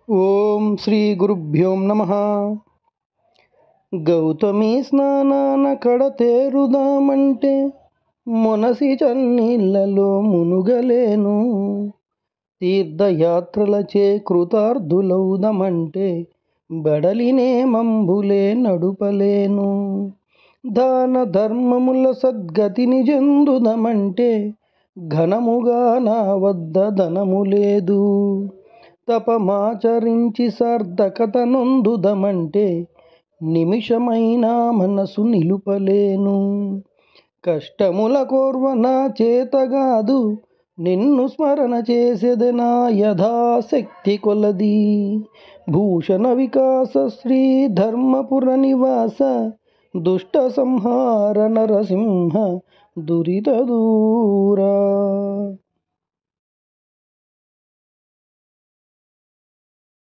ఓం శ్రీ గురుభ్యో నమ. గౌతమి స్నానాన కడతేరుదామంటే మొనసి చన్నీళ్ళలో మునుగలేను. తీర్థయాత్రలచే కృతార్థులౌదమంటే బడలినే మంబులే నడుపలేను. దాన ధర్మముల సద్గతిని చెందుదమంటే ఘనముగా నా వద్ద ధనము లేదు. తపమాచరించి సార్థకత నొందుదమంటే నిమిషమైనా మనసు నిలుపలేను. కష్టముల కోర్వ నా చేతగాదు, నిన్ను స్మరణ చేసేదనా యథాశక్తి కొలది. భూషణ వికాస శ్రీ ధర్మపుర నివాస దుష్ట సంహార నరసింహ దురిత దూరా.